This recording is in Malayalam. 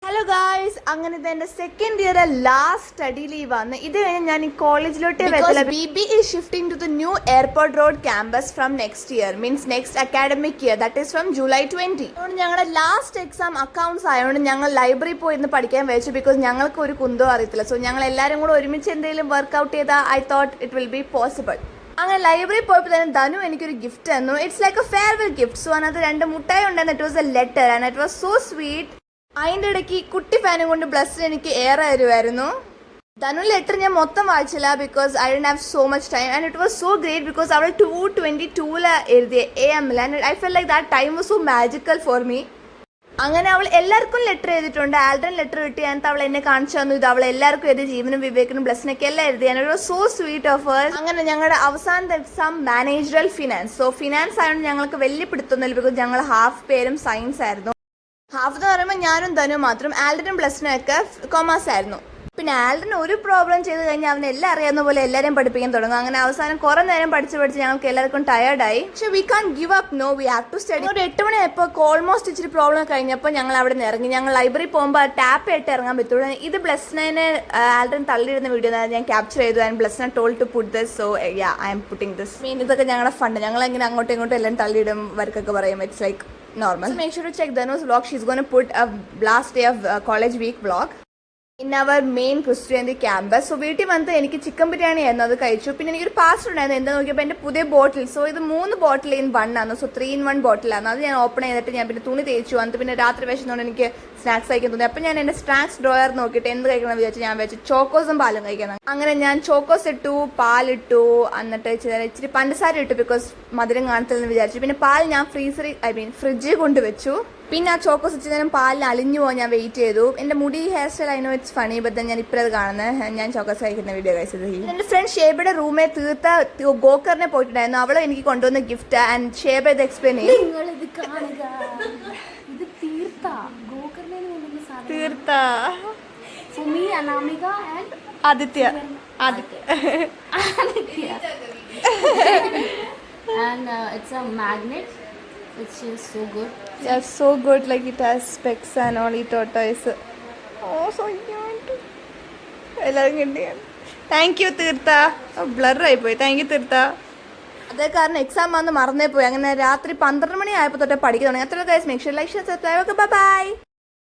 ഹലോ ഗായ്സ്, അങ്ങനത്തെ എൻ്റെ second year last study leave ആണ്. ഇത് കഴിഞ്ഞ് ഞാൻ ഈ കോളേജിലോട്ടേ വരത്തില്ല. BB is shifting to the new airport road campus from next year, means next academic year, that is from July 20. അതുകൊണ്ട് ഞങ്ങളുടെ ലാസ്റ്റ് എക്സാം അക്കൗണ്ട്സ് ആയതുകൊണ്ട് ഞങ്ങൾ ലൈബ്രറി പോയി ഇന്ന് പഠിക്കാൻ വെച്ചു. ബിക്കോസ് ഞങ്ങൾക്ക് ഒരു കുന്തോ അറിയത്തില്ല. സോ ഞങ്ങൾ എല്ലാവരും കൂടെ ഒരുമിച്ച് എന്തെങ്കിലും വർക്ക്ഔട്ട് ചെയ്താൽ I thought it will be possible. അങ്ങനെ ലൈബ്രറി പോയപ്പോൾ തന്നെ ധനു എനിക്കൊരു ഗിഫ്റ്റ് തന്നു. It's like A farewell gift. So അതിനകത്ത് 2 മുട്ടായി ഉണ്ടായിരുന്നു. It was A letter and it was so sweet. അതിൻ്റെ ഇടയ്ക്ക് കുട്ടി ഫാനും കൊണ്ട് ബ്ലസ്സിൽ എനിക്ക് ഏറെ തരുമായിരുന്നു. ധനു ലെറ്റർ ഞാൻ മൊത്തം വായിച്ചില്ല because I don't have so much time and it was so great because അവൾ 2:22 എഴുതിയ AM and I felt like that time was so magical for me. അങ്ങനെ അവൾ എല്ലാവർക്കും ലെറ്റർ എഴുതിയിട്ടുണ്ട്. ആൽഡൻ ലെറ്റർ കിട്ടി. എന്നിട്ട് അവൾ എന്നെ കാണിച്ചു തന്നു. ഇത് അവൾ എല്ലാവർക്കും എഴുതി, ജീവനും വിവേകനും ബ്ലസ്സിനൊക്കെ എല്ലാം എഴുതി. And it was so sweet of her. അങ്ങനെ ഞങ്ങളുടെ അവസാനത്തെ exam managerial finance. So finance ആയതുകൊണ്ട് ഞങ്ങൾക്ക് വലിയ പിടുത്തൊന്നുമില്ല ബിക്കോസ് ഞങ്ങൾ ഹാഫ് പേരും സയൻസ് ആയിരുന്നു. ഹാഫ് എന്ന് പറയുമ്പോൾ ഞാനും ധനു മാത്രം. ആൽഡനും ബ്ലസ്സിനും ഒക്കെ കൊമേഴ്സ് ആയിരുന്നു. പിന്നെ ആൽഡൻ ഒരു പ്രോബ്ലം ചെയ്ത് കഴിഞ്ഞാൽ അവന് എല്ലാം അറിയാവുന്ന പോലെ എല്ലാവരെയും പഠിപ്പിക്കാൻ തുടങ്ങും. അങ്ങനെ അവസാനം കുറേ നേരം പഠിച്ച് ഞങ്ങൾക്ക് എല്ലാവർക്കും ടയർഡായി. പക്ഷേ we can give up, no, we have to study. ഒരു 8 മണിയായപ്പോൾ ഓൾമോസ്റ്റ് ഇച്ചിരി പ്രോബ്ലം കഴിഞ്ഞപ്പോൾ ഞങ്ങൾ അവിടെ നിന്ന് ഇറങ്ങി. ഞങ്ങൾ ലൈബ്രറി പോകുമ്പോൾ ടാപ്പ് ആയിട്ട് ഇറങ്ങാൻ പറ്റുള്ളൂ. ഇത് ബ്ലസ്സിനെ ആൽഡൻ തള്ളിയിടുന്ന വീഡിയോ ഞാൻ ക്യാപ്ചർ ചെയ്തു. ആൻഡ് ബ്ലസ്സിനെ told to put this. So yeah, I am putting this. Mean ഇതൊക്കെ ഞങ്ങളുടെ ഫണ്ട്. ഞങ്ങൾ എങ്ങനെ അങ്ങോട്ടും ഇങ്ങോട്ടും എല്ലാം തള്ളിയിടും വർക്കൊക്കെ പറയും. It's like normal. So make sure to check Dhanu's vlog. She's going to put a last day of college week vlog in our main Christianity campus. So വീട്ടിൽ വന്നിട്ട് എനിക്ക് ചിക്കൻ ബിരിയാണി ആയിരുന്നു, അത് കഴിച്ചു. പിന്നെ എനിക്കൊരു പാസ്റ്റർ ഉണ്ടായിരുന്നു. എന്താ നോക്കിയപ്പോൾ എൻ്റെ പുതിയ ബോട്ടിൽ. സോ ഇത് 3 ബോട്ടിൽ ഇൻ 1 ആണ്. സോ 3 in 1 ബോട്ടിലാണ്. അത് ഞാൻ ഓപ്പൺ ചെയ്തിട്ട് ഞാൻ പിന്നെ തുണി തേച്ചു വന്നിട്ട് പിന്നെ രാത്രി വിശന്നുകൊണ്ട് എനിക്ക് സ്നാക്സ് കഴിക്കാൻ തോന്നി. അപ്പം ഞാൻ എൻ്റെ സ്നാക്സ് ഡ്രോയർ നോക്കിയിട്ട് എന്ത് കഴിക്കണം വിചാരിച്ചു ഞാൻ വെച്ചു ചോക്കോസും പാലും കഴിക്കണം. അങ്ങനെ ഞാൻ ചോക്കോസ് ഇട്ടു, പാലിട്ടു, എന്നിട്ട് ഇച്ചിരി പഞ്ചസാര ഇട്ടു ബിക്കോസ് മധുരം കാണത്തില്ലെന്ന് വിചാരിച്ചു. പിന്നെ പാൽ ഞാൻ ഫ്രിഡ്ജിൽ കൊണ്ടുവച്ചു. പിന്നെ ആ ചോക്കോസ് ഇച്ചിരി നേരം പാലിൽ അലിഞ്ഞു പോകാൻ ഞാൻ വെയിറ്റ് ചെയ്തു. എൻ്റെ മുടി hair style I know it's funny, but ഞാൻ ഇപ്പോഴത് കാണുന്നത് ഞാൻ ചോക്കോസ് കഴിക്കുന്ന വീഡിയോ കഴിച്ചത്. എൻ്റെ ഫ്രണ്ട് ഷേബയുടെ റൂമേ തീർത്ത ഗോക്കറിനെ പോയിട്ടുണ്ടായിരുന്നു. അവളെ എനിക്ക് കൊണ്ടുവന്ന ഗിഫ്റ്റ് ആൻഡ് ഷേബ ഇത് എക്സ്പ്ലെയിൻ ചെയ്യും. തീർത്ത Aditya and it's a magnet which is so good. Yeah, so good, like it has specs and all. It tortoise. Oh, so cute. എല്ലാവരും കിട്ടിയാണ്. താങ്ക് യു തീർത്ത. ബ്ലർ ആയിപ്പോയി. താങ്ക് യു തീർത്ത. അതേ കാരണം എക്സാം വന്ന് മറന്നേ പോയി. അങ്ങനെ രാത്രി 12 മണി ആയപ്പോൾ തൊട്ടേ പഠിക്കാൻ തുടങ്ങി. അത്ര guys, make sure like, share, subscribe. Bye bye.